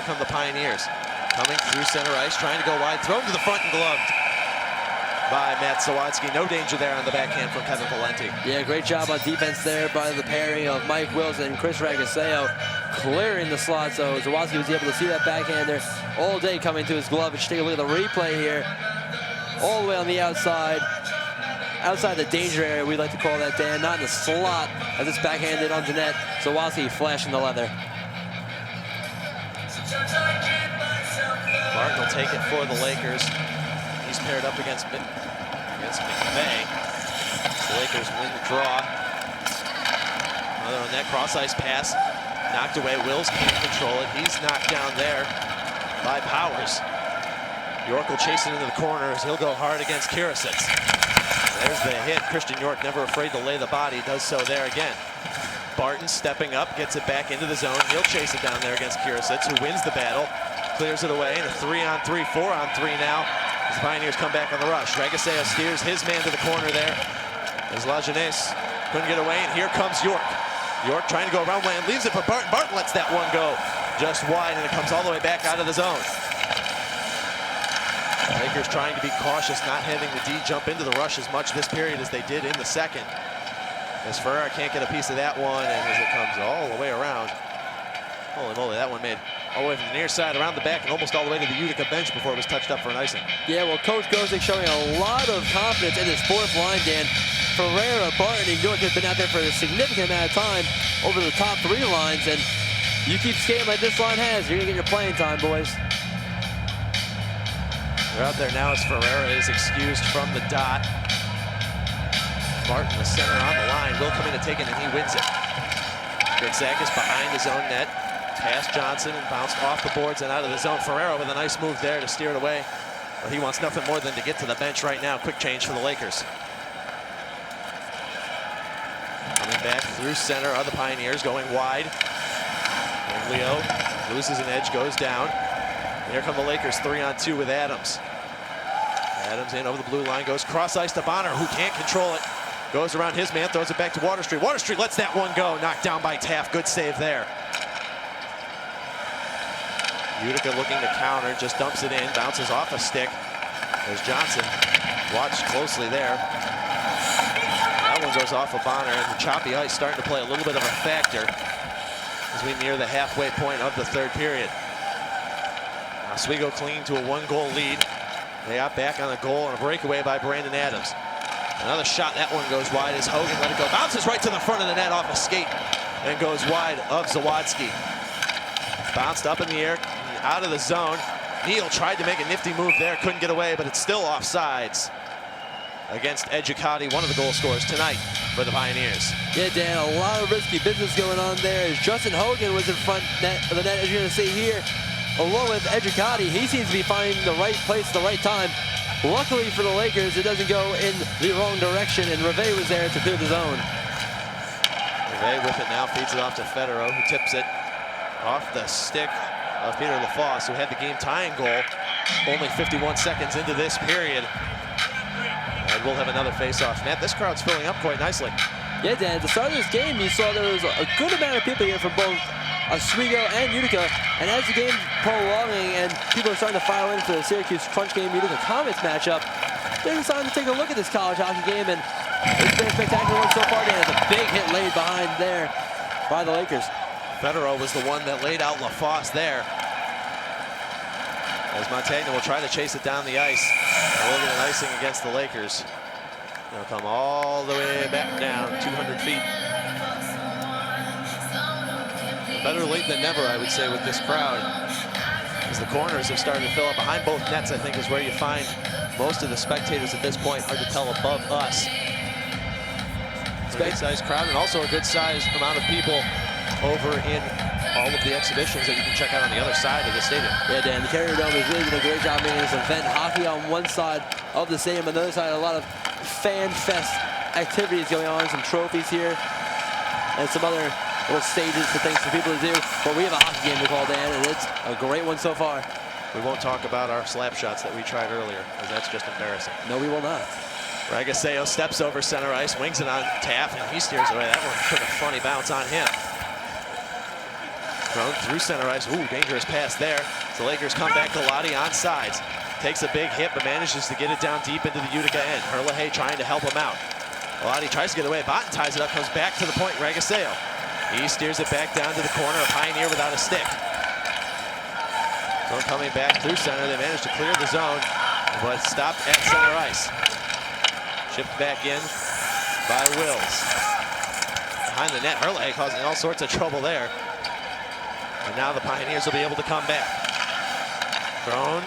here come the Pioneers. Coming through center ice, trying to go wide, thrown to the front and gloved by Matt Zawadski. No danger there on the backhand from Kevin Valenti. Yeah, great job on defense there by the pairing of Mike Wilson and Chris Ragaseo, clearing the slot. So Zawadski was able to see that backhander all day coming to his glove. Let's take a look at the replay here. All the way on the outside the danger area, we like to call that, Dan. Not in the slot as it's backhanded onto net. Zawadski flashing the leather. Martin will take it for the Lakers. He's paired up against McVeigh. The Lakers win the draw. Another on that cross-ice pass. Knocked away. Wills can't control it. He's knocked down there by Powers. York will chase it into the corners. He'll go hard against Kirasitz. There's the hit. Christian York, never afraid to lay the body, does so there again. Barton stepping up, gets it back into the zone. He'll chase it down there against Kirasitz, who wins the battle. Clears it away, and a 3-on-3, 4-on-3 now. As the Pioneers come back on the rush. Ragaseo steers his man to the corner there. As Lajeunesse couldn't get away, and here comes York. York trying to go around land, leaves it for Barton. Barton lets that one go just wide, and it comes all the way back out of the zone. Lakers trying to be cautious, not having the D jump into the rush as much this period as they did in the second. As Ferreira can't get a piece of that one, and as it comes all the way around. Holy moly, that one made all the way from the near side, around the back, and almost all the way to the Utica bench before it was touched up for an icing. Yeah, well, Coach Gosick showing a lot of confidence in his fourth line, Dan. Ferreira, Barton, and York have been out there for a significant amount of time over the top three lines, and you keep skating like this line has, you're gonna get your playing time, boys. They're out there now as Ferreira is excused from the dot. Barton, the center on the line, will come in to take it, and he wins it. Gritzakis behind his own net. Past Johnson and bounced off the boards and out of the zone. Ferreira with a nice move there to steer it away. But he wants nothing more than to get to the bench right now. Quick change for the Lakers. Coming back through center are the Pioneers, going wide. And Leo loses an edge, goes down. And here come the Lakers, 3-on-2 with Adams. Adams in over the blue line, goes cross-ice to Bonner, who can't control it. Goes around his man, throws it back to Waterstreet. Waterstreet lets that one go, knocked down by Taft. Good save there. Utica looking to counter, just dumps it in, bounces off a stick. There's Johnson, watched closely there. That one goes off of Bonner, and the choppy ice starting to play a little bit of a factor as we near the halfway point of the third period. Oswego clinging to a 1-goal lead. They got back on the goal and a breakaway by Brandon Adams. Another shot, that one goes wide as Hogan let it go. Bounces right to the front of the net off a skate and goes wide of Zawadski. Bounced up in the air, out of the zone. Neal tried to make a nifty move there, couldn't get away, but it's still offsides against Educati, one of the goal scorers tonight for the Pioneers. Yeah, Dan, a lot of risky business going on there. As Justin Hogan was in front of the net, as you're going to see here, along with Educati. He seems to be finding the right place at the right time. Luckily for the Lakers, it doesn't go in the wrong direction, and Reve was there to clear the zone. Reve with it now, feeds it off to Federo, who tips it off the stick of Peter LaFosse, who had the game-tying goal only 51 seconds into this period. And we'll have another face-off. Matt, this crowd's filling up quite nicely. Yeah, Dan, at the start of this game, you saw there was a good amount of people here from both Oswego and Utica, and as the game's prolonging and people are starting to file in for the Syracuse Crunch Game Utica Comets matchup, they're deciding to take a look at this college hockey game, and it's been a spectacular one so far. Dan, it's a big hit laid behind there by the Lakers. Federo was the one that laid out LaFosse there. As Montagna will try to chase it down the ice. And we'll get an icing against the Lakers. They'll come all the way back down 200 feet. Better late than never, I would say, with this crowd. As the corners have started to fill up behind both nets, I think is where you find most of the spectators at this point. Hard to tell above us. It's a good-sized crowd and also a good-sized amount of people over in all of the exhibitions that you can check out on the other side of the stadium. Yeah, Dan, the Carrier Dome is really doing a great job making this event. Hockey on one side of the stadium, on the other side, a lot of fan fest activities going on, some trophies here, and some other little stages for things for people to do. But we have a hockey game to call, Dan, and it's a great one so far. We won't talk about our slap shots that we tried earlier, because that's just embarrassing. No, we will not. Ragaseo steps over center ice, wings it on Taft, and he steers away. That one took a funny bounce on him. Thrown through center ice. Ooh, dangerous pass there. The Lakers come back. Galati on sides. Takes a big hit, but manages to get it down deep into the Utica end. Herlihy trying to help him out. Galati tries to get away. Botten ties it up, comes back to the point. Regaseo. He steers it back down to the corner. A Pioneer without a stick. So coming back through center. They managed to clear the zone, but stopped at center ice. Shipped back in by Wills. Behind the net, Herlihy causing all sorts of trouble there. And now the Pioneers will be able to come back. Thrown,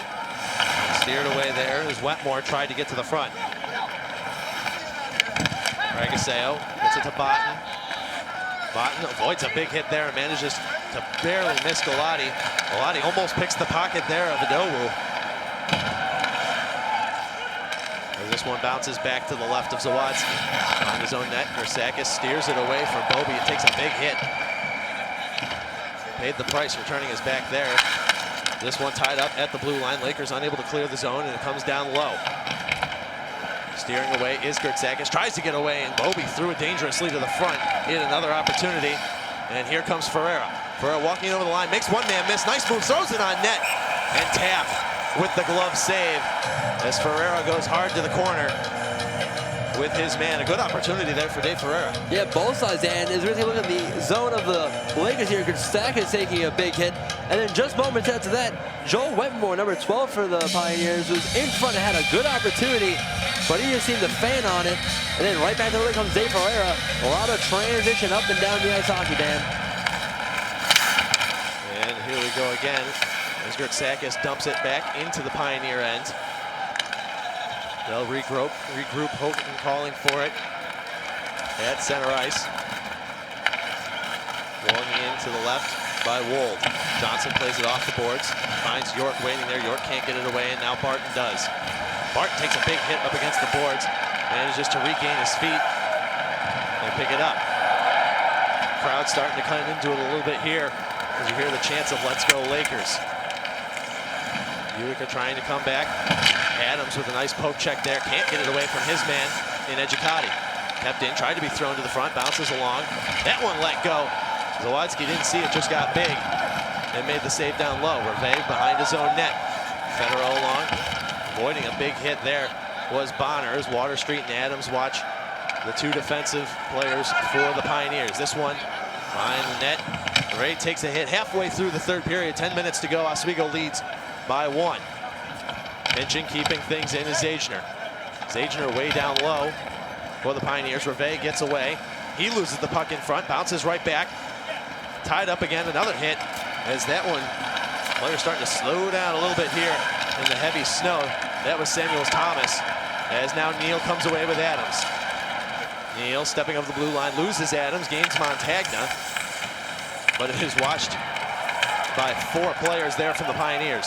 steered away there as Wetmore tried to get to the front. Regaseo gets it to Botten. Botten avoids a big hit there and manages to barely miss Galati. Galati almost picks the pocket there of Adowu. As this one bounces back to the left of Zawadzki. On his own net, Gersakis steers it away from Bobby. It takes a big hit. Paid the price, returning his back there. This one tied up at the blue line. Lakers unable to clear the zone, and it comes down low. Steering away is Gersakis. Tries to get away, and Bobby threw it dangerously to the front. He had another opportunity, and here comes Ferreira. Ferreira walking over the line, makes one man miss. Nice move, throws it on net, and Taft with the glove save as Ferreira goes hard to the corner with his man. A good opportunity there for Dave Ferreira. Yeah, both sides, Dan. As we take a look at the zone of the Lakers here, Gersakis taking a big hit. And then just moments after that, Joel Wetmore, number 12 for the Pioneers, was in front and had a good opportunity, but he just seemed to fan on it. And then right back to where comes Dave Ferreira. A lot of transition up and down the ice hockey, Dan. And here we go again as Gersakis dumps it back into the Pioneer end. They'll regroup. Hogan calling for it at center ice. Walling in to the left by Wold. Johnson plays it off the boards. Finds York waiting there. York can't get it away, and now Barton does. Barton takes a big hit up against the boards. Manages to regain his feet and pick it up. Crowd starting to come into it a little bit here as you hear the chants of "Let's go Lakers." Utica trying to come back. Adams with a nice poke check there. Can't get it away from his man in Ejikati. Kept in, tried to be thrown to the front, bounces along. That one let go. Zawadzki didn't see it, just got big and made the save down low. Reve behind his own net. Federer along, avoiding a big hit there was Bonner as Water Street and Adams watch the two defensive players for the Pioneers. This one behind the net. Ray takes a hit halfway through the third period. 10 minutes to go. Oswego leads by 1. Pinching, keeping things in is Zagner. Zagner way down low for the Pioneers. Reve gets away. He loses the puck in front, bounces right back. Tied up again, another hit. As that one, players starting to slow down a little bit here in the heavy snow. That was Samuels Thomas. As now Neal comes away with Adams. Neal stepping over the blue line, loses Adams, gains Montagna. But it is watched by 4 players there from the Pioneers.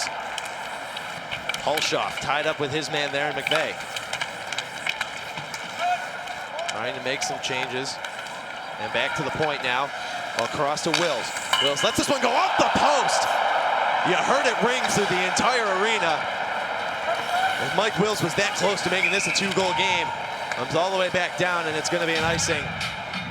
Hulshoff tied up with his man there in McVeigh. Trying to make some changes. And back to the point now. Across to Wills. Wills lets this one go off the post. You heard it ring through the entire arena. And Mike Wills was that close to making this a 2-goal game. Comes all the way back down, and it's going to be an icing.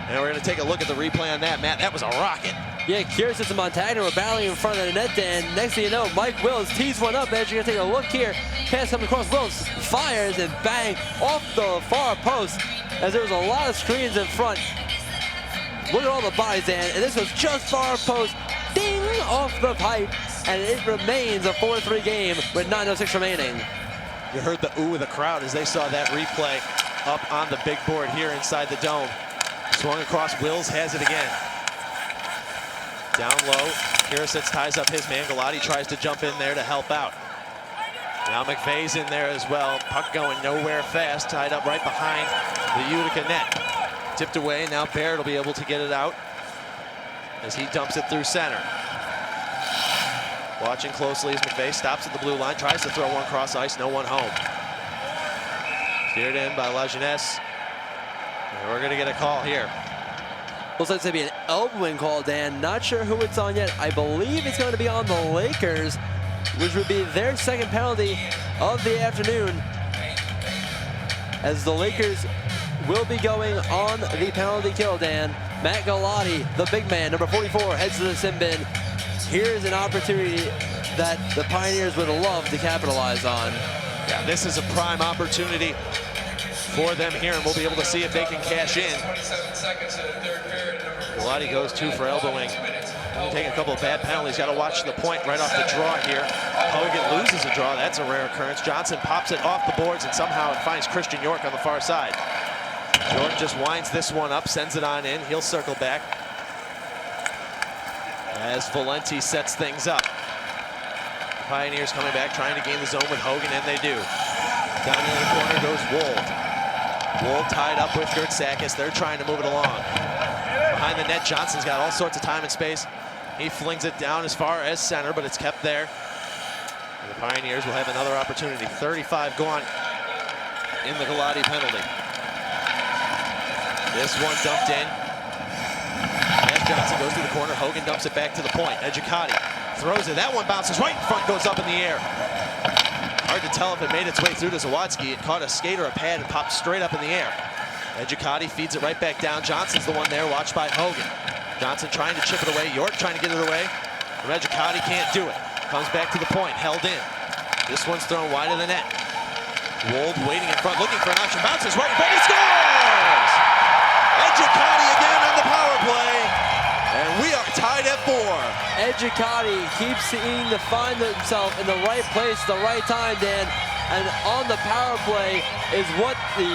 And we're going to take a look at the replay on that. Matt, that was a rocket. Yeah, Kiersich and Montagna were battling in front of the net, Dan. Next thing you know, Mike Wills tees one up. As you're going to take a look here, pass coming across, Wills fires and bang off the far post. As there was a lot of screens in front. Look at all the bodies, Dan, and this was just far post, ding, off the pipe, and it remains a 4-3 game with 9:06 remaining. You heard the ooh of the crowd as they saw that replay up on the big board here inside the dome. Swung across, Wills has it again. Down low, Kiersich ties up his man. Galati tries to jump in there to help out. Now McVeigh's in there as well. Puck going nowhere fast, tied up right behind the Utica net. Tipped away, now Baird will be able to get it out as he dumps it through center. Watching closely as McVeigh stops at the blue line, tries to throw one cross ice, no one home. Steered in by Lajeunesse. And we're gonna get a call here. Looks like it's gonna be an elbowing call, Dan. Not sure who it's on yet. I believe it's going to be on the Lakers, which would be their second penalty of the afternoon. As the Lakers will be going on the penalty kill, Dan. Matt Galati, the big man, number 44, heads to the sin bin. here's an opportunity that the Pioneers would love to capitalize on. Yeah, this is a prime opportunity for them here, and we'll be able to see if they can cash in. Galati goes 2 for elbowing. Taking a couple of bad penalties. Got to watch the point right off the draw here. Hogan loses a draw. That's a rare occurrence. Johnson pops it off the boards, and somehow it finds Christian York on the far side. York just winds this one up, sends it on in. He'll circle back as Valenti sets things up. The Pioneers coming back, trying to gain the zone with Hogan, and they do. Down in the corner goes Wold. Wold tied up with Gertzakis. They're trying to move it along. Behind the net, Johnson's got all sorts of time and space. He flings it down as far as center, but it's kept there. And the Pioneers will have another opportunity. 35 gone in the Galati penalty. This one dumped in. As Johnson goes to the corner, Hogan dumps it back to the point. Educati throws it. That one bounces right in front, goes up in the air. Hard to tell if it made its way through to Zawadzki. It caught a skate or a pad and popped straight up in the air. Educati feeds it right back down. Johnson's the one there, watched by Hogan. Johnson trying to chip it away. York trying to get it away. Educati can't do it. Comes back to the point, held in. This one's thrown wide of the net. Wold waiting in front, looking for an option. Bounces right in front, he scores! Educati again on the power play. And we are tied at 4. Educati keeps seeming to find himself in the right place at the right time, Dan. And on the power play is what the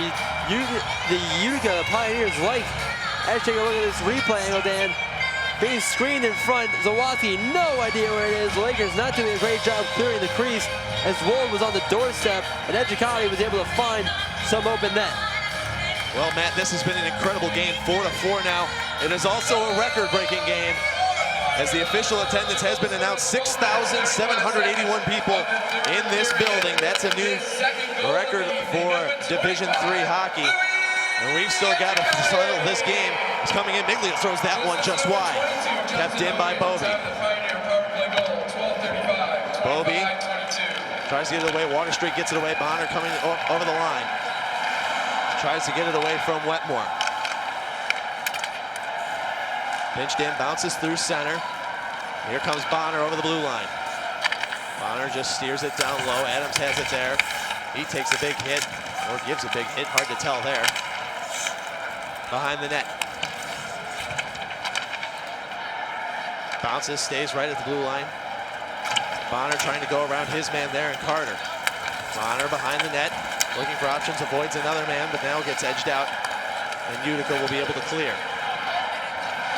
Utica Pioneers like. Let's take a look at this replay angle, Dan. Being screened in front, Zawadzki, no idea where it is. The Lakers not doing a great job clearing the crease as Wold was on the doorstep, and Educati was able to find some open net. Well, Matt, this has been an incredible game, 4-4 now. It is also a record-breaking game, as the official attendance has been announced, 6,781 people in this building. That's a new record for Division III hockey. And we've still got to settle this game. It's coming in. Miglio throws that one just wide. Kept in by Bobby. Bobby tries to get it away. Water Street gets it away. Bonner coming over the line. Tries to get it away from Wetmore. Pinched in, bounces through center. Here comes Bonner over the blue line. Bonner just steers it down low. Adams has it there. He takes a big hit, or gives a big hit, hard to tell there. Behind the net. Bounces, stays right at the blue line. Bonner trying to go around his man there, and Carter. Bonner behind the net, looking for options, avoids another man, but now gets edged out, and Utica will be able to clear.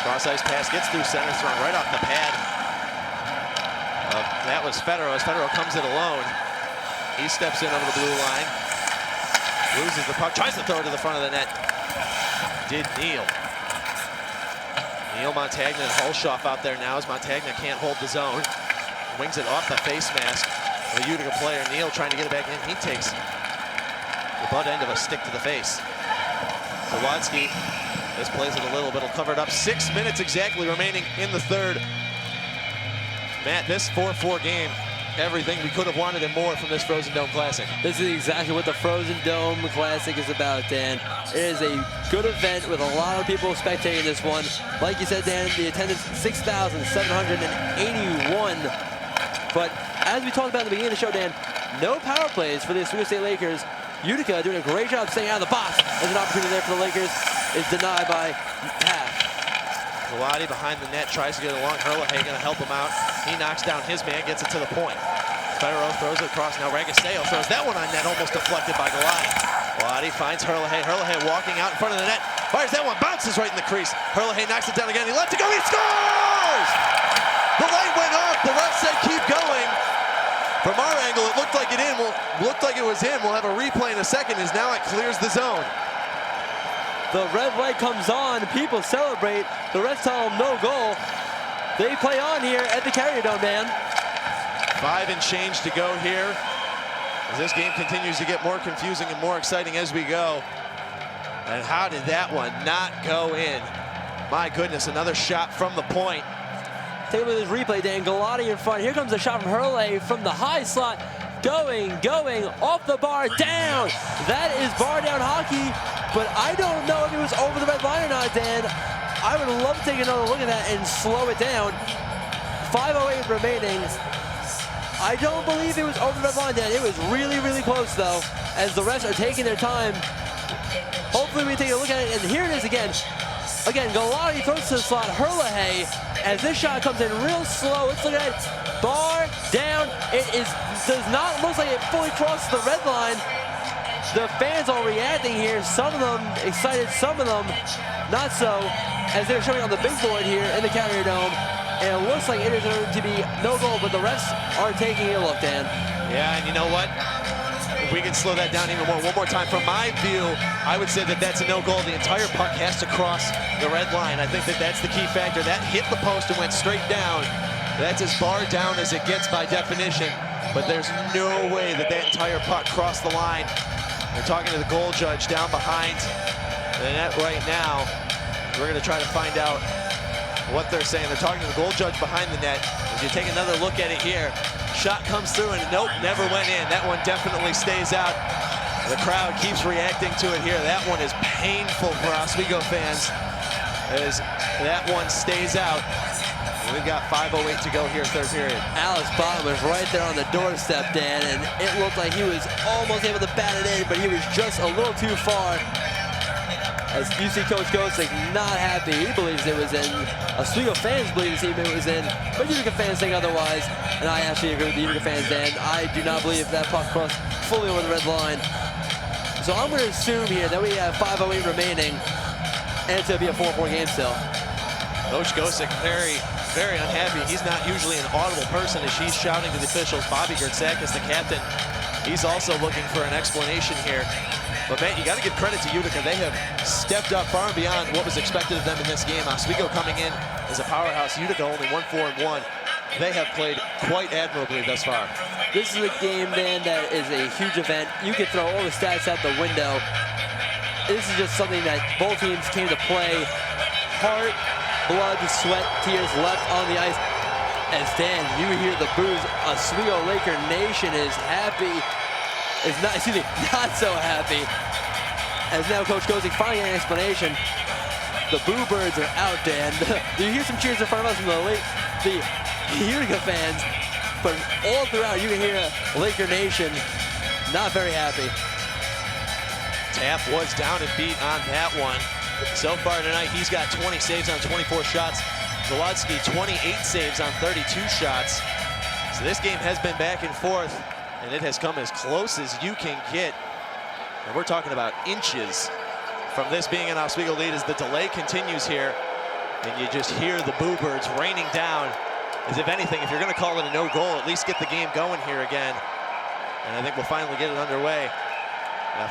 Cross-ice pass gets through center, thrown right off the pad. That was Federo, as Federo comes in alone. He steps in over the blue line. Loses the puck, tries to throw it to the front of the net. Did Neal. Neal, Montagna, and Hulshoff out there now as Montagna can't hold the zone. Wings it off the face mask. The Utica player, Neal, trying to get it back in. He takes the butt end of a stick to the face. Zawadzki, this plays it a little bit, covered up. 6 minutes exactly remaining in the third. Matt, this 4-4 game, everything we could have wanted and more from this Frozen Dome Classic. This is exactly what the Frozen Dome Classic is about, Dan. It is a good event with a lot of people spectating this one. Like you said, Dan, the attendance 6,781. But as we talked about at the beginning of the show, Dan, no power plays for the Oswego State Lakers. Utica doing a great job staying out of the box. There's an opportunity there for the Lakers. Is denied by half. Galati behind the net, tries to get it along. Herlihy gonna help him out. He knocks down his man, gets it to the point. Federo throws it across. Now Ragaseo throws that one on net, almost deflected by Galati. Galati finds Herlihy. Herlihy walking out in front of the net. Fires that one, bounces right in the crease. Herlihy knocks it down again. He lets it go, he scores! The light went off. The ref said keep going. From our angle, it looked like it was in. We'll have a replay in a second as now it clears the zone. The red light comes on, people celebrate. The refs tell them no goal. They play on here at the Carrier Dome, Dan. 5 and change to go here as this game continues to get more confusing and more exciting as we go. And how did that one not go in? My goodness, another shot from the point. Take a look at this replay, Dan. Galati in front. Here comes a shot from Herlihy from the high slot. Going, off the bar, down. That is bar down hockey, but I don't know if it was over the red line or not, Dan. I would love to take another look at that and slow it down. 5:08 remaining. I don't believe it was over the red line, Dan. It was really, really close, though, as the refs are taking their time. Hopefully we take a look at it, and here it is again. Again, Galati throws to the slot, Herlihy, as this shot comes in real slow. Let's look at it. Bar down. Does not look like it fully crosses the red line. The fans are reacting here. Some of them excited, some of them not so, as they're showing on the big board here in the Carrier Dome. And it looks like it is going to be no goal, but the refs are taking a look, Dan. Yeah, and you know what? If we can slow that down even more, one more time, from my view, I would say that that's a no goal. The entire puck has to cross the red line. I think that that's the key factor. That hit the post and went straight down. That's as far down as it gets by definition, but there's no way that that entire puck crossed the line. We're talking to the goal judge down behind the net right now. We're going to try to find out what they're saying. They're talking to the goal judge behind the net. As you take another look at it here, shot comes through and nope, never went in. That one definitely stays out. The crowd keeps reacting to it here. That one is painful for Oswego fans, as that one stays out. We've got 5:08 to go here, third period. Alex Bottom was right there on the doorstep, Dan, and it looked like he was almost able to bat it in, but he was just a little too far. As you see Coach Gosek not happy, he believes it was in. Oswego fans believe it was in, but Utica fans think otherwise. And I actually agree with the Utica fans, Dan. I do not believe that puck crossed fully over the red line. So I'm going to assume here that we have 5:08 remaining, and it's going to be a 4-4 game still. Coach Gosek very, very unhappy. He's not usually an audible person as she's shouting to the officials. Bobby Gertzakis, the captain, he's also looking for an explanation here. But Matt, you got to give credit to Utica. They have stepped up far and beyond what was expected of them in this game. Oswego coming in as a powerhouse. Utica only 1-4-1. They have played quite admirably thus far. This is a game, man, that is a huge event. You can throw all the stats out the window. This is just something that both teams came to play. Heart, blood, sweat, tears left on the ice. As Dan, you hear the boos. Oswego Laker Nation is happy. Is not, excuse me, not so happy. As now Coach Gosek finally an explanation. The Boo Birds are out, Dan. You hear some cheers in front of us from the Utica fans, but all throughout you can hear Laker Nation not very happy. Tapp was down and beat on that one. So far tonight, he's got 20 saves on 24 shots. Zawadzki, 28 saves on 32 shots. So this game has been back and forth, and it has come as close as you can get. And we're talking about inches from this being an Oswego lead as the delay continues here. And you just hear the Boo Birds raining down. As if anything, if you're going to call it a no goal, at least get the game going here again. And I think we'll finally get it underway.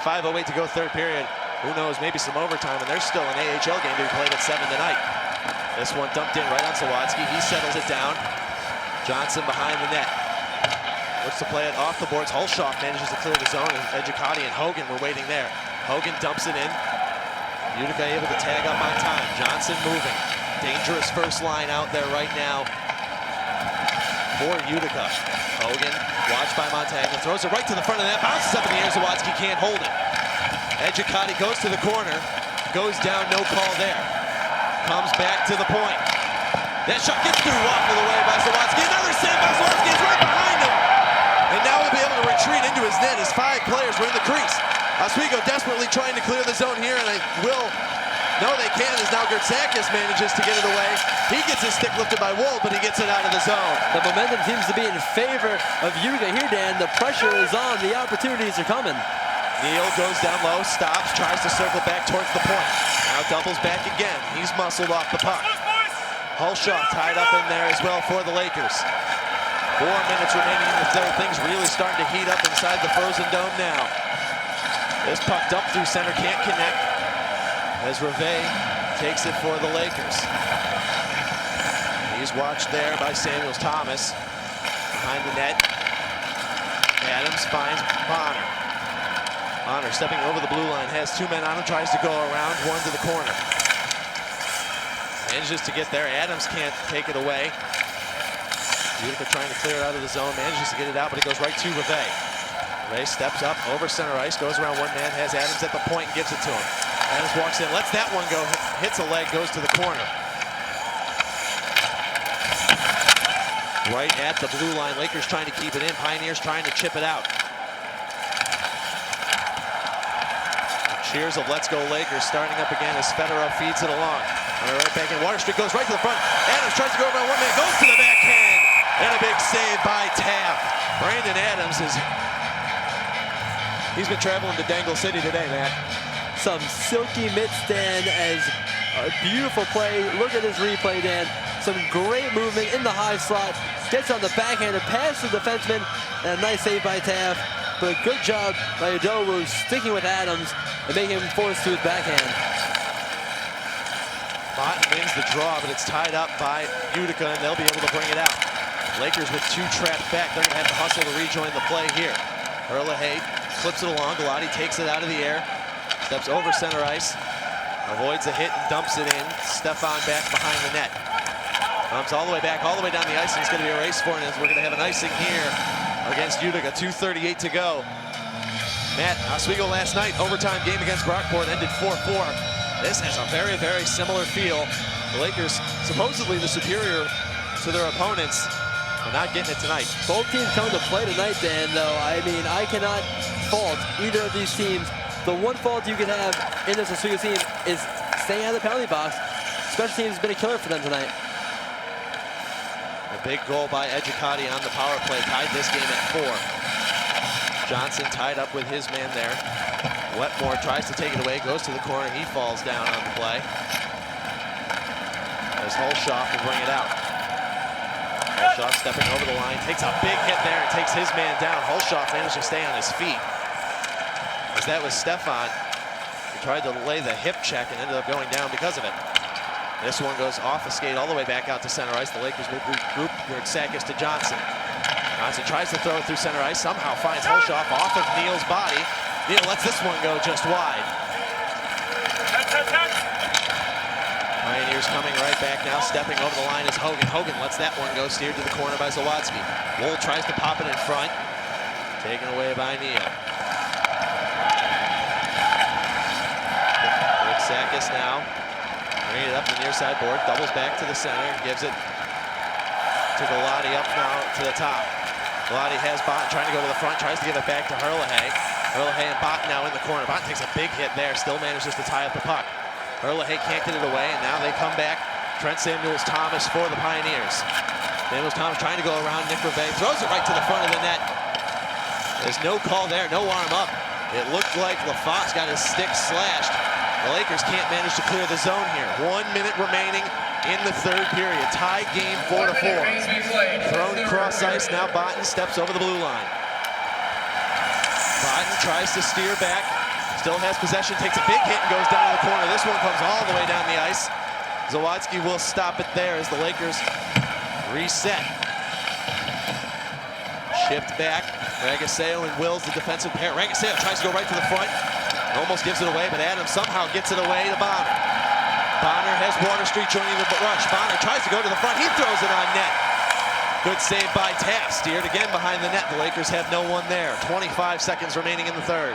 5:08 to go, third period. Who knows, maybe some overtime, and there's still an AHL game to be played at 7 tonight. This one dumped in right on Zawadzki. He settles it down. Johnson behind the net. Looks to play it off the boards. Hulshoff manages to clear the zone, and Edgicati and Hogan were waiting there. Hogan dumps it in. Utica able to tag up on time. Johnson moving. Dangerous first line out there right now for Utica. Hogan, watched by Montagna, throws it right to the front of the net, bounces up in the air. Zawadzki can't hold it. Edgicati goes to the corner, goes down, no call there. Comes back to the point. That shot gets through off of the way by Zawadzki. Another save by Zawadzki, is right behind him. And now he'll be able to retreat into his net as 5 players were in the crease. Oswego desperately trying to clear the zone here, and no, they can't, as now Gertzakis manages to get it away. He gets his stick lifted by Wold, but he gets it out of the zone. The momentum seems to be in favor of Utica here, Dan. The pressure is on, the opportunities are coming. Neal goes down low, stops, tries to circle back towards the point. Now doubles back again. He's muscled off the puck. Hulshoff tied up in there as well for the Lakers. 4 minutes remaining in the third. Things really starting to heat up inside the Frozen Dome now. This puck dumped through center, can't connect, as Reve takes it for the Lakers. He's watched there by Samuels Thomas. Behind the net, Adams finds Bonner. Bonner stepping over the blue line, has 2 men on him, tries to go around, one to the corner. Manages to get there, Adams can't take it away. Utica trying to clear it out of the zone, manages to get it out, but it goes right to Reve. Reve steps up over center ice, goes around one man, has Adams at the point, and gives it to him. Adams walks in, lets that one go, hits a leg, goes to the corner. right at the blue line. Lakers trying to keep it in. Pioneers trying to chip it out. Cheers of "Let's go Lakers" starting up again as Federer feeds it along. On the right back end, Water Street goes right to the front. Adams tries to go over on one man, goes to the backhand, and a big save by Taft. Brandon Adams he's been traveling to Dangle City today, Matt. Some silky mitt stand as a beautiful play. Look at this replay, Dan. Some great movement in the high slot. Gets on the backhand and passes the defenseman, and a nice save by Taft. But a good job by Udoka sticking with Adams and making him force to his backhand. Botten wins the draw, but it's tied up by Utica, and they'll be able to bring it out. Lakers with 2 trapped back. They're going to have to hustle to rejoin the play here. Hurley clips it along. Galati takes it out of the air. Steps over center ice. Avoids a hit and dumps it in. Stefan back behind the net. Comes all the way back, all the way down the ice, and it's going to be a race for it, as we're going to have an icing here against Utica. 2:38 to go. Matt, Oswego last night, overtime game against Brockport, ended 4-4. This has a very, very similar feel. The Lakers, supposedly the superior to their opponents, are not getting it tonight. Both teams coming to play tonight, Dan, though. I mean, I cannot fault either of these teams. The one fault you could have in this Oswego team is staying out of the penalty box. Special teams has been a killer for them tonight. A big goal by Educati on the power play tied this game at 4. Johnson tied up with his man there. Wetmore tries to take it away, goes to the corner. He falls down on the play. As Holshoff will bring it out. Holshoff stepping over the line, takes a big hit there and takes his man down. Holshoff managed to stay on his feet. As that was Stefan, he tried to lay the hip check and ended up going down because of it. This one goes off the skate all the way back out to center ice. The Lakers will regroup. Sakis to Johnson. Johnson tries to throw it through center ice, somehow finds Holshoff off of Neal's body. Neal lets this one go just wide. Pioneers coming right back now, stepping over the line is Hogan. Hogan lets that one go, steered to the corner by Zawadzki. Wool tries to pop it in front, taken away by Neal. Rick Sakis now, bringing it up the near side board, doubles back to the center, gives it to Galati up now to the top. Galati has Botten trying to go to the front, tries to give it back to Hurley. Hurley and Botten now in the corner. Botten takes a big hit there, still manages to tie up the puck. Hurley can't get it away, and now they come back. Trent Samuels-Thomas for the Pioneers. Samuels-Thomas trying to go around Nick Reve, throws it right to the front of the net. There's no call there, no arm up. It looked like LaFosse got his stick slashed. The Lakers can't manage to clear the zone here. 1 minute remaining in the third period. Tie game 4-4. Thrown cross ice, now Botten steps over the blue line. Botten tries to steer back, still has possession, takes a big hit and goes down to the corner. This one comes all the way down the ice. Zawadzki will stop it there as the Lakers reset. Shipped back, Ragaseo and Wills, the defensive pair. Ragaseo tries to go right to the front, almost gives it away, but Adams somehow gets it away to Bonner. Bonner has Water Street joining the rush. Bonner tries to go to the front, he throws it on net. Good save by Taft, steered again behind the net. The Lakers have no one there. 25 seconds remaining in the third.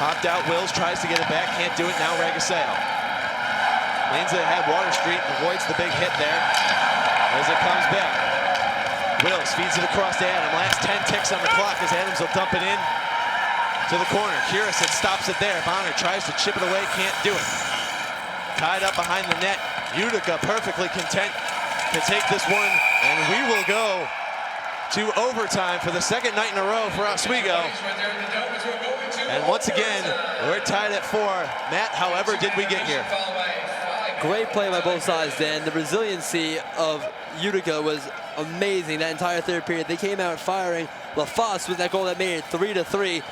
Popped out, Wills tries to get it back, can't do it, now Ragaseo. Leans it ahead, Water Street avoids the big hit there as it comes back. Wills feeds it across to Adam. Last 10 ticks on the clock as Adams will dump it in to the corner. Curacet stops it there. Bonner tries to chip it away, can't do it. Tied up behind the net. Utica perfectly content to take this one, and we will go to overtime for the second night in a row for Oswego. And once again, we're tied at 4. Matt, however did we get here? Great play by both sides, Dan. The resiliency of Utica was amazing that entire third period. They came out firing. LaFosse with that goal that made it 3-3.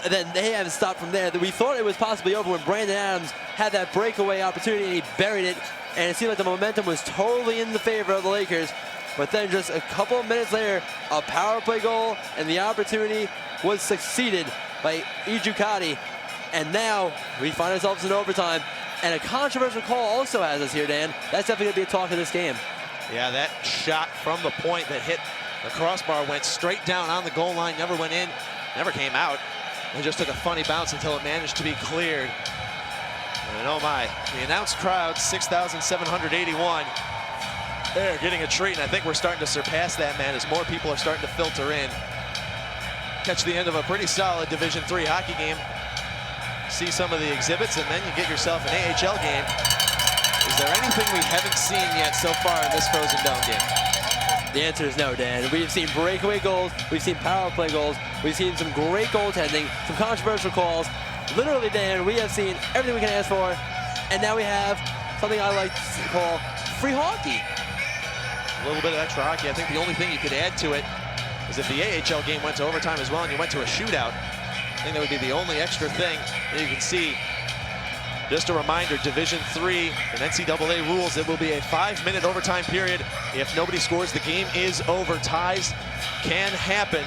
And then they haven't stopped from there. We thought it was possibly over when Brandon Adams had that breakaway opportunity and he buried it. And it seemed like the momentum was totally in the favor of the Lakers. But then just a couple of minutes later, a power play goal and the opportunity was succeeded by Educati. And now we find ourselves in overtime. And a controversial call also has us here, Dan. That's definitely going to be a talk of this game. Yeah, that shot from the point that hit the crossbar went straight down on the goal line, never went in, never came out. It just took a funny bounce until it managed to be cleared. And oh my, the announced crowd, 6,781. They're getting a treat, and I think we're starting to surpass that, man, as more people are starting to filter in. Catch the end of a pretty solid Division III hockey game. See some of the exhibits, and then you get yourself an AHL game. Is there anything we haven't seen yet so far in this Frozen Dome game? The answer is no, Dan. We've seen breakaway goals, we've seen power play goals, we've seen some great goaltending, some controversial calls. Literally, Dan, we have seen everything we can ask for, and now we have something I like to call free hockey. A little bit of extra hockey. I think the only thing you could add to it is if the AHL game went to overtime as well and you went to a shootout. I think that would be the only extra thing that you can see. Just a reminder, Division III and NCAA rules, it will be a 5-minute overtime period. If nobody scores, the game is over. Ties can happen,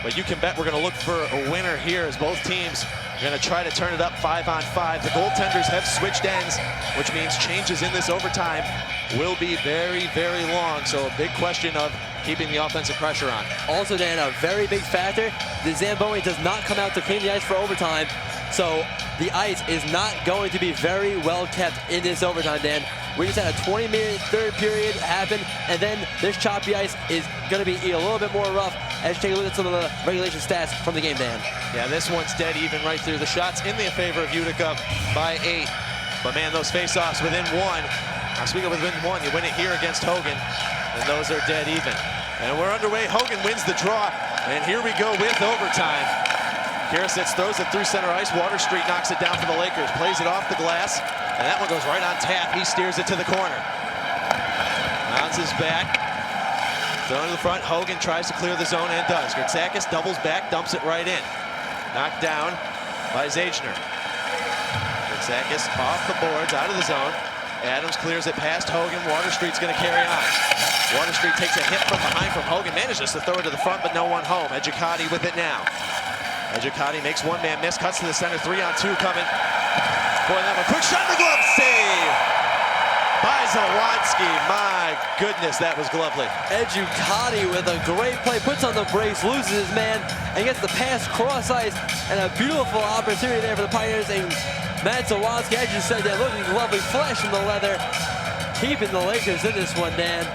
but you can bet we're going to look for a winner here as both teams are going to try to turn it up 5-on-5. The goaltenders have switched ends, which means changes in this overtime will be very, very long. So a big question of keeping the offensive pressure on. Also, Dan, a very big factor, the Zamboni does not come out to clean the ice for overtime. So the ice is not going to be very well kept in this overtime, Dan. We just had a 20-minute third period happen, and then this choppy ice is going to be a little bit more rough as you take a look at some of the regulation stats from the game, Dan. Yeah, this one's dead even right through. The shots in the favor of Utica by 8. But man, those face-offs within 1. Oswego within 1. You win it here against Hogan, and those are dead even. And we're underway. Hogan wins the draw, and here we go with overtime. Kirasitz throws it through center ice. Water Street knocks it down for the Lakers. Plays it off the glass, and that one goes right on tap. He steers it to the corner. Bounces back. Thrown to the front. Hogan tries to clear the zone and does. Gertzakis doubles back, dumps it right in. Knocked down by Zajner. Gertzakis off the boards, out of the zone. Adams clears it past Hogan. Water Street's going to carry on. Water Street takes a hit from behind from Hogan. Manages to throw it to the front, but no one home. Educati with it now. Educati makes one-man miss, cuts to the center, 3-on-2 coming. Boy, that one, quick shot in the glove, save by Zawadski. My goodness, that was lovely. Educati with a great play, puts on the brakes, loses his man, and gets the pass cross ice, and a beautiful opportunity there for the Pioneers. And Matt Zawadski, as you said, they're looking lovely, flesh in the leather, keeping the Lakers in this one, Dan.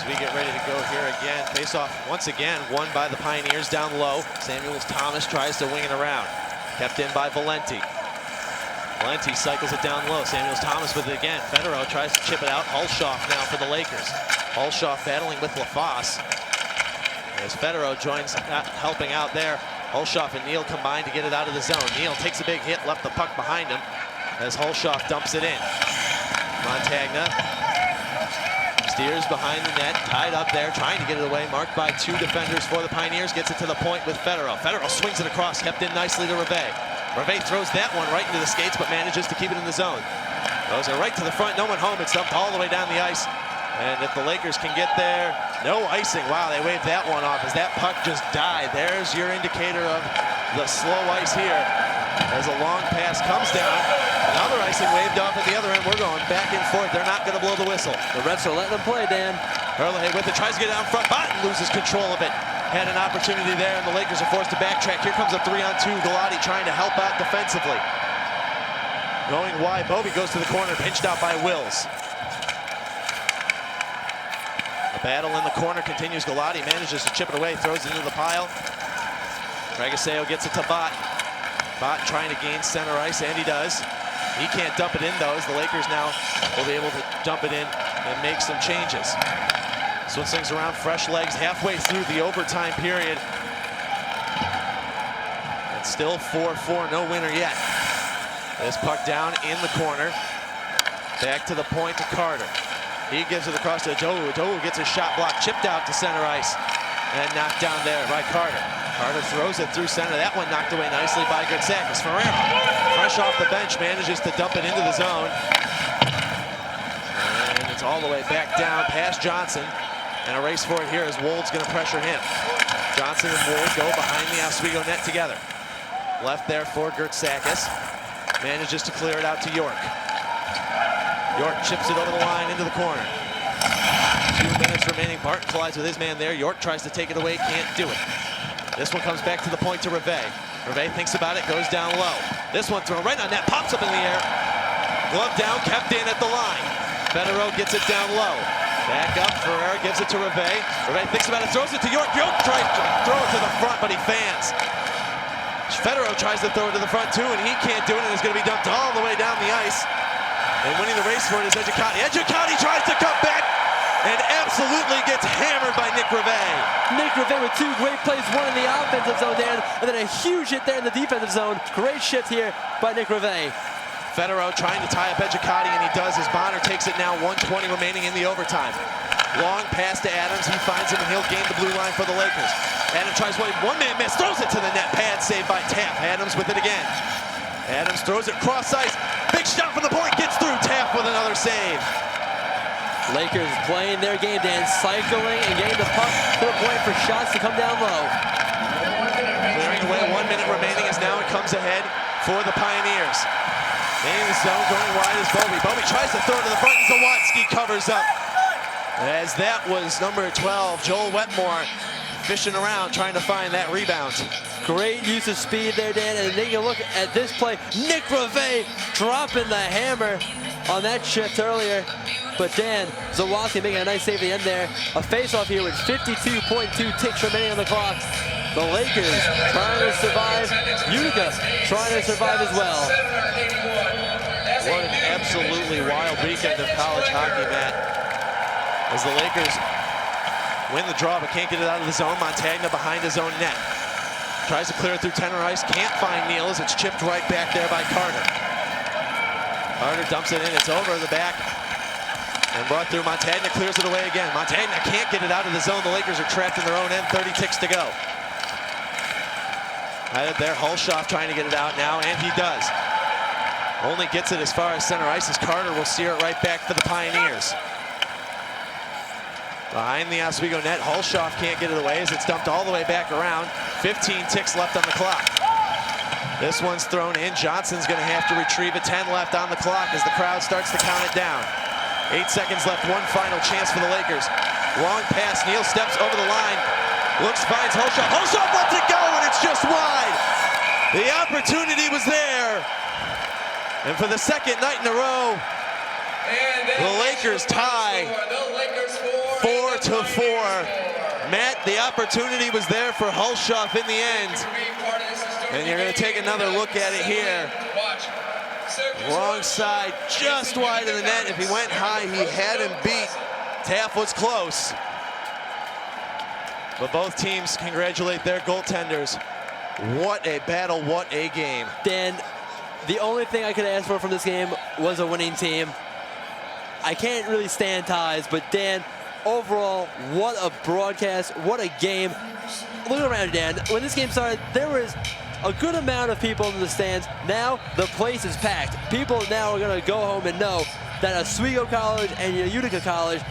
We get ready to go here again. Face-off once again won by the Pioneers down low. Samuels Thomas tries to wing it around. Kept in by Valenti. Valenti cycles it down low. Samuels Thomas with it again. Federer tries to chip it out. Hulshoff now for the Lakers. Hulshoff battling with LaFosse. As Federer joins helping out there. Hulshoff and Neal combine to get it out of the zone. Neal takes a big hit, left the puck behind him as Hulshoff dumps it in. Montagna steers behind the net, tied up there, trying to get it away, marked by 2 defenders for the Pioneers, gets it to the point with Federer. Federer swings it across, kept in nicely to Reve. Reve throws that one right into the skates, but manages to keep it in the zone. Throws it right to the front, no one home, it's dumped all the way down the ice. And if the Lakers can get there, no icing. Wow, they waved that one off as that puck just died. There's your indicator of the slow ice here as a long pass comes down. Another icing waved off at the other end. We're going back and forth. They're not going to blow the whistle. The refs are letting them play, Dan. Hurley with it, tries to get it out in front. Botten loses control of it. Had an opportunity there, and the Lakers are forced to backtrack. Here comes a 3-on-2. Galati trying to help out defensively. Going wide, Bovey goes to the corner, pinched out by Wills. The battle in the corner continues. Galati manages to chip it away, throws it into the pile. Regaseo gets it to Bott. Bott trying to gain center ice, and he does. He can't dump it in, though, as the Lakers now will be able to dump it in and make some changes. Swings things around, fresh legs halfway through the overtime period. And still 4-4, no winner yet. This puck down in the corner. Back to the point to Carter. He gives it across to Dohu. Dohu gets a shot block, chipped out to center ice, and knocked down there by Carter. Carter throws it through center. That one knocked away nicely by Gertzakis. Ferreira, fresh off the bench, manages to dump it into the zone. And it's all the way back down past Johnson. And a race for it here as Wold's going to pressure him. Johnson and Wold go behind the Oswego net together. Left there for Gertzakis. Manages to clear it out to York. York chips it over the line into the corner. 2 minutes remaining. Barton collides with his man there. York tries to take it away, can't do it. This one comes back to the point to Reve. Reve thinks about it, goes down low. This one thrown right on net, pops up in the air. glove down, kept in at the line. Federer gets it down low. Back up, Ferrer gives it to Reve. Reve thinks about it, throws it to York. York tries to throw it to the front, but he fans. Federer tries to throw it to the front too, and he can't do it, and it's going to be dumped all the way down the ice. And winning the race for it is Educati. Educati tries to come back and absolutely gets hammered by Nick Reve. Nick Reve with two great plays, one in the offensive zone, Dan, and then a huge hit there in the defensive zone. Great shift here by Nick Reve. Federer trying to tie up Educati, and he does as Bonner takes it now, 1:20 remaining in the overtime. Long pass to Adams, he finds him, and he'll gain the blue line for the Lakers. Adams tries one-man miss, throws it to the net, pad saved by Taft. Adams with it again. Adams throws it cross ice, big shot from the point, gets through, Taft with another save. Lakers playing their game, Dan, cycling and getting the puck to the point for shots to come down low. Clearing away, 1 minute remaining as now it comes ahead for the Pioneers. In the zone, going wide is Bobby. Bobby tries to throw it to the front, and Zawadzki covers up. As that was number 12, Joel Wetmore, fishing around, trying to find that rebound. Great use of speed there, Dan, and taking a look at this play. Nick Reve dropping the hammer on that shift earlier. But Dan, Zawadzki making a nice save at the end there. A face-off here with 52.2 ticks remaining on the clock. The Lakers trying to survive. Utica trying to survive as well. What an absolutely wild weekend of college hockey, Matt. As the Lakers win the draw but can't get it out of the zone. Montagna behind his own net. Tries to clear it through center ice, can't find Neal as it's chipped right back there by Carter. Carter dumps it in, it's over the back. And brought through, Montagna clears it away again. Montagna can't get it out of the zone. The Lakers are trapped in their own end, 30 ticks to go. Right there, Hulshoff trying to get it out now, and he does. Only gets it as far as center ice as Carter will steer it right back for the Pioneers. Behind the Oswego net, Hulshoff can't get it away as it's dumped all the way back around. 15 ticks left on the clock. This one's thrown in. Johnson's going to have to retrieve it. 10 left on the clock as the crowd starts to count it down. 8 seconds left, one final chance for the Lakers. Long pass, Neal steps over the line. Looks, finds Hulshoff. Hulshoff lets it go, and it's just wide. The opportunity was there. And for the second night in a row, the Lakers tie 4-4. Matt, the opportunity was there for Hulshoff in the end. And you're going to take another look at it here. Wrong side, just wide of the net. If he went high, he had him beat. Taft was close. But both teams congratulate their goaltenders. What a battle, what a game. Dan, the only thing I could ask for from this game was a winning team. I can't really stand ties, but Dan, overall, what a broadcast, what a game. Look around, Dan. When this game started, there was a good amount of people in the stands. Now, the place is packed. People now are going to go home and know that Oswego College and Utica College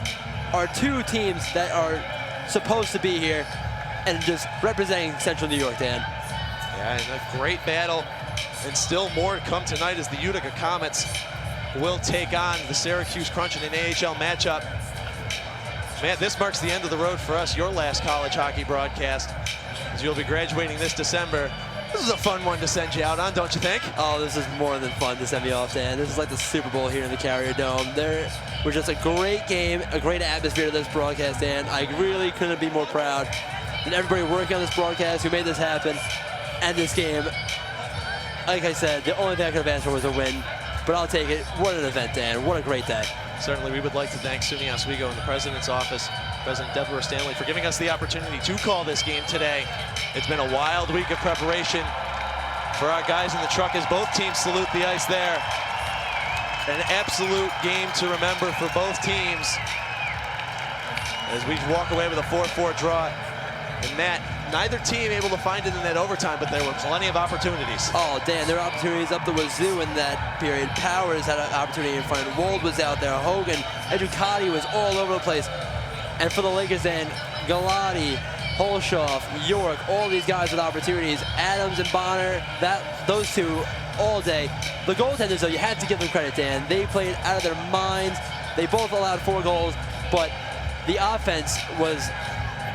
are two teams that are supposed to be here and just representing Central New York, Dan. Yeah, and a great battle. And still more to come tonight as the Utica Comets will take on the Syracuse Crunch in an AHL matchup. Matt, this marks the end of the road for us, your last college hockey broadcast, as you'll be graduating this December. This is a fun one to send you out on, don't you think? Oh, this is more than fun to send me off, Dan. This is like the Super Bowl here in the Carrier Dome. There was just a great game, a great atmosphere to this broadcast, Dan. I really couldn't be more proud. And everybody working on this broadcast who made this happen and this game. Like I said, the only thing I could have asked for was a win, but I'll take it. What an event, Dan. What a great day. Certainly, we would like to thank SUNY Oswego and the President's office, President Deborah Stanley, for giving us the opportunity to call this game today. It's been a wild week of preparation for our guys in the truck as both teams salute the ice there. An absolute game to remember for both teams as we walk away with a 4-4 draw. And Matt, neither team able to find it in that overtime, but there were plenty of opportunities. Oh, Dan, there were opportunities up the wazoo in that period. Powers had an opportunity in front. Wold was out there. Hogan, Educati was all over the place. And for the Lakers, Dan, Galati, Hulshoff, York, all these guys with opportunities. Adams and Bonner, those two all day. The goaltenders, though, you had to give them credit, Dan. They played out of their minds. They both allowed 4 goals, but the offense was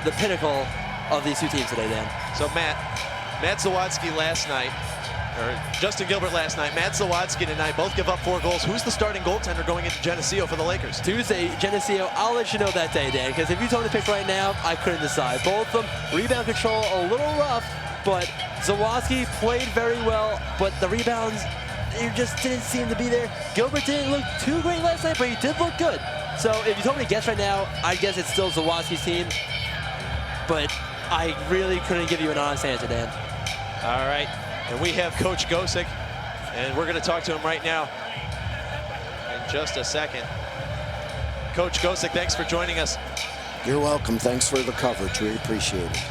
the pinnacle of these two teams today, Dan. So Matt Zawadzki last night Justin Gilbert last night, Matt Zawadski tonight, both give up 4 goals. Who's the starting goaltender going into Geneseo for the Lakers? Tuesday, Geneseo, I'll let you know that day, Dan, because if you told me to pick right now, I couldn't decide. Both of them, rebound control a little rough, but Zawadski played very well, but the rebounds, they just didn't seem to be there. Gilbert didn't look too great last night, but he did look good. So if you told me to guess right now, I'd guess it's still Zawadski's team, but I really couldn't give you an honest answer, Dan. All right, and we have Coach Gosick, and we're going to talk to him right now in just a second. Coach Gosick, thanks for joining us. You're welcome. Thanks for the coverage. We appreciate it.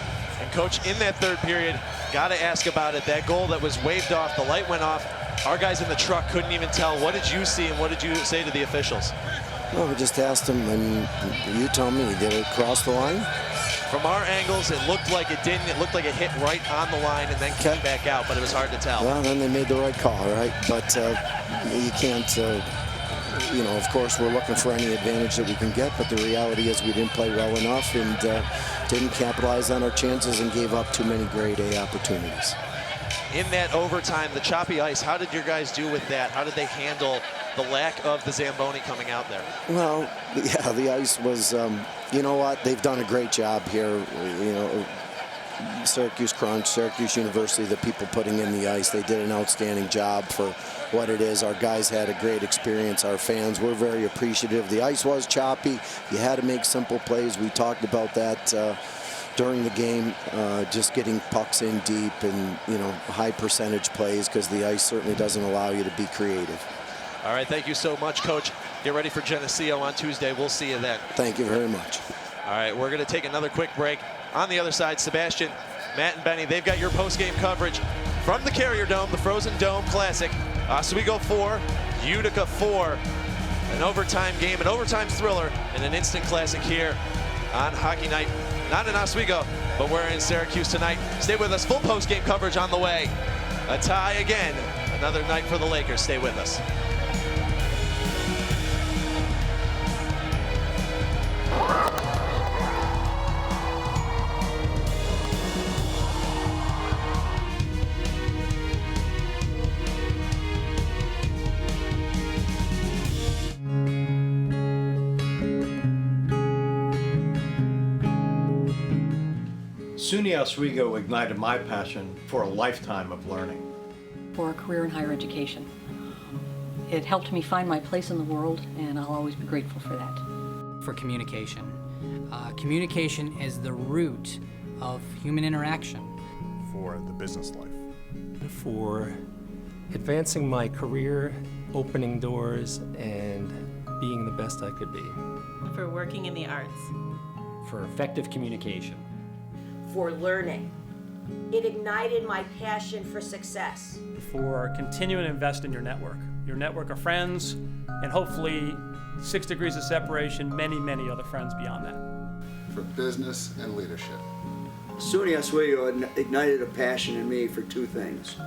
And Coach, in that third period, got to ask about it. That goal that was waved off, the light went off. Our guys in the truck couldn't even tell. What did you see, and what did you say to the officials? Well, we just asked him, and you tell me, did it cross the line? From our angles, it looked like it didn't. It looked like it hit right on the line and then came back out, but it was hard to tell. Well, then they made the right call, right? But you can't, you know, of course, we're looking for any advantage that we can get, but the reality is we didn't play well enough and didn't capitalize on our chances and gave up too many grade A opportunities. In that overtime, the choppy ice, how did your guys do with that? How did they handle the lack of the Zamboni coming out there? Well, yeah, the ice was, you know what, they've done a great job here. You know, Syracuse Crunch, Syracuse University, the people putting in the ice, they did an outstanding job for what it is. Our guys had a great experience. Our fans were very appreciative. The ice was choppy. You had to make simple plays. We talked about that during the game, just getting pucks in deep and, you know, high percentage plays, because the ice certainly doesn't allow you to be creative. All right, thank you so much, Coach. Get ready for Geneseo on Tuesday. We'll see you then. Thank you very much. All right, we're going to take another quick break. On the other side, Sebastian, Matt, and Benny, they've got your post-game coverage from the Carrier Dome, the Frozen Dome Classic. Oswego 4, Utica 4. An overtime game, an overtime thriller, and an instant classic here on Hockey Night. Not in Oswego, but we're in Syracuse tonight. Stay with us. Full post-game coverage on the way. A tie again. Another night for the Lakers. Stay with us. SUNY Oswego ignited my passion for a lifetime of learning. For a career in higher education. It helped me find my place in the world, and I'll always be grateful for that. For communication. Communication is the root of human interaction. For the business life. For advancing my career, opening doors, and being the best I could be. For working in the arts. For effective communication. For learning. It ignited my passion for success. For continuing to invest in your network of friends, and hopefully 6 degrees of separation, many, many other friends beyond that. For business and leadership. SUNY Oswego ignited a passion in me for 2 things.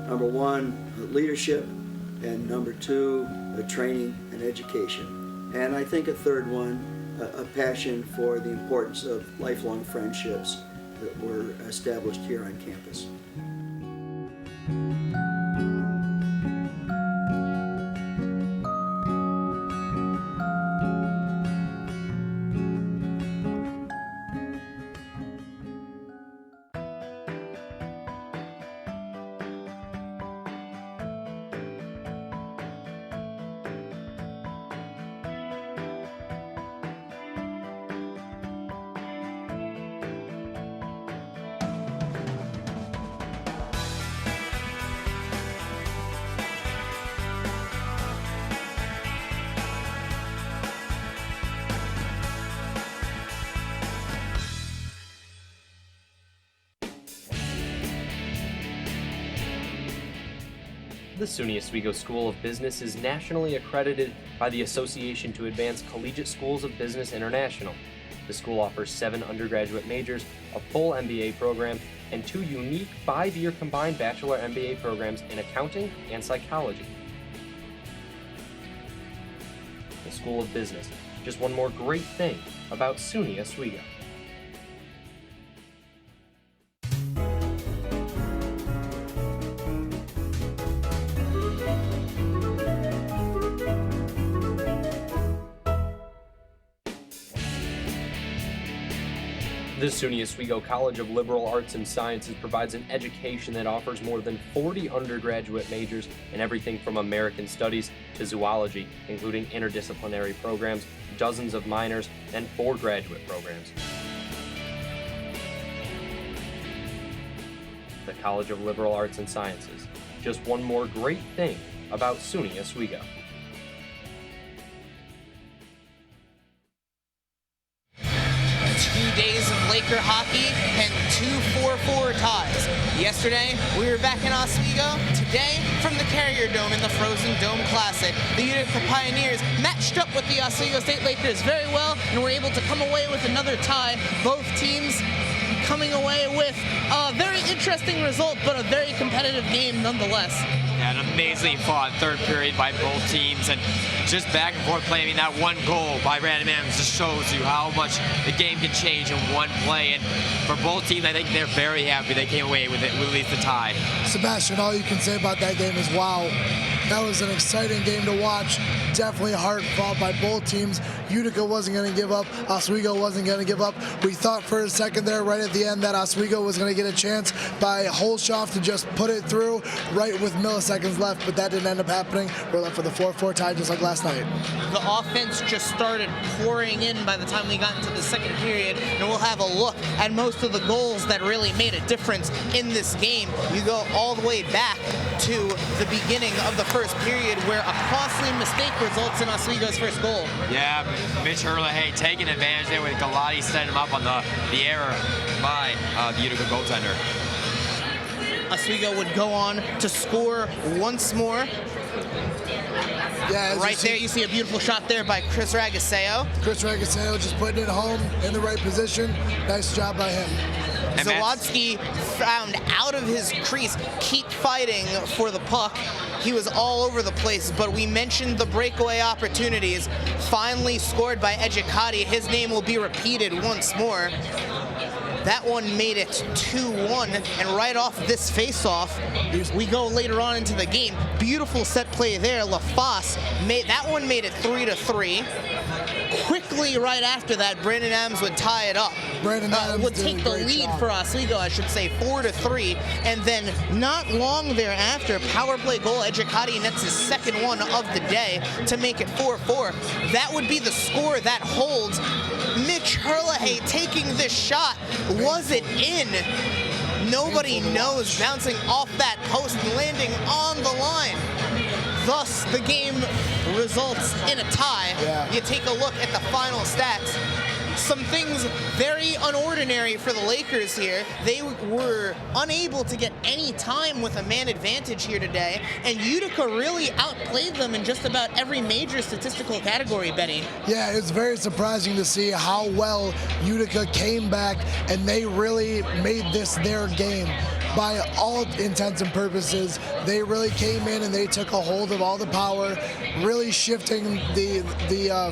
Number 1, leadership, and number 2, training and education. And I think a third one, a passion for the importance of lifelong friendships that were established here on campus. The SUNY Oswego School of Business is nationally accredited by the Association to Advance Collegiate Schools of Business International. The school offers 7 undergraduate majors, a full MBA program, and 2 unique 5-year combined Bachelor MBA programs in accounting and psychology. The School of Business, just one more great thing about SUNY Oswego. The SUNY Oswego College of Liberal Arts and Sciences provides an education that offers more than 40 undergraduate majors in everything from American Studies to zoology, including interdisciplinary programs, dozens of minors, and 4 graduate programs. The College of Liberal Arts and Sciences. Just one more great thing about SUNY Oswego. Days of Laker hockey and 2 4-4 ties. Yesterday, we were back in Oswego. Today, from the Carrier Dome in the Frozen Dome Classic, the Utica Pioneers matched up with the Oswego State Lakers very well and were able to come away with another tie. Both teams coming away with a very interesting result, but a very competitive game nonetheless. Yeah, an amazingly fought third period by both teams, and just back and forth play. I mean, that one goal by Brandon Adams just shows you how much the game can change in one play. And for both teams, I think they're very happy they came away with at least a tie. Sebastian, all you can say about that game is wow. That was an exciting game to watch. Definitely hard fought by both teams. Utica wasn't going to give up. Oswego wasn't going to give up. We thought for a second there, right at the end, that Oswego was going to get a chance by Holshoff to just put it through right with milliseconds left, but that didn't end up happening. We're left with a 4-4 tie just like last night. The offense just started pouring in by the time we got into the second period, and we'll have a look at most of the goals that really made a difference in this game. You go all the way back to the beginning of the first period where a costly mistake results in Oswego's first goal. Yeah, Mitch Herlihy taking advantage there with Galati setting him up on the error by the Utica goaltender. Oswego would go on to score once more. Yeah, right there, you see a beautiful shot there by Chris Ragaseo. Chris Ragaseo just putting it home in the right position. Nice job by him. Zawadzki found out of his crease, keep fighting for the puck. He was all over the place, but we mentioned the breakaway opportunities. Finally scored by Ejikati. His name will be repeated once more. That one made it 2-1, and right off this face-off, we go later on into the game. Beautiful set play there. LaFosse that one made it 3-3. Quickly right after that, Brandon Adams would tie it up. Brandon Adams would take the lead for Oswego, I should say, 4-3, and then not long thereafter, power play goal. Ejikati nets his second one of the day to make it 4-4. That would be the score that holds. Mitch Herlihy taking this shot. Was it in? Nobody knows. Bouncing off that post and landing on the line. Thus, the game results in a tie. Yeah. You take a look at the final stats. Some things very unordinary for the Lakers here. They were unable to get any time with a man advantage here today, and Utica really outplayed them in just about every major statistical category, Benny. Yeah, it's very surprising to see how well Utica came back, and they really made this their game. By all intents and purposes, they really came in and they took a hold of all the power, really shifting the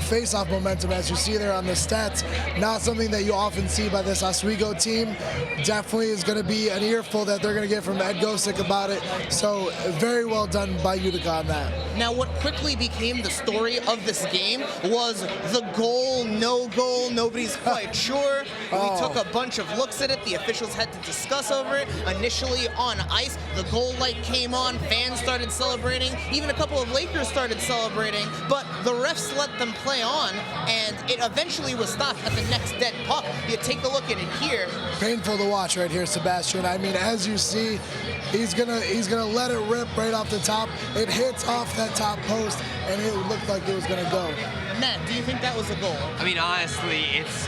face-off momentum, as you see there on the stats. Not something that you often see by this Oswego team. Definitely is going to be an earful that they're going to get from Ed Gosick about it. So very well done by Utica on that. Now, what quickly became the story of this game was the goal, no goal, nobody's quite sure. We took a bunch of looks at it. The officials had to discuss over it. Initially on ice, the goal light came on, fans started celebrating, even a couple of Lakers started celebrating, but the refs let them play on, and it eventually was stopped at the next dead puck. You take a look at it here. Painful to watch right here, Sebastian. I mean, as you see, he's gonna let it rip right off the top. It hits off that top post, and it looked like it was gonna go. Matt, do you think that was a goal? I mean, honestly, it's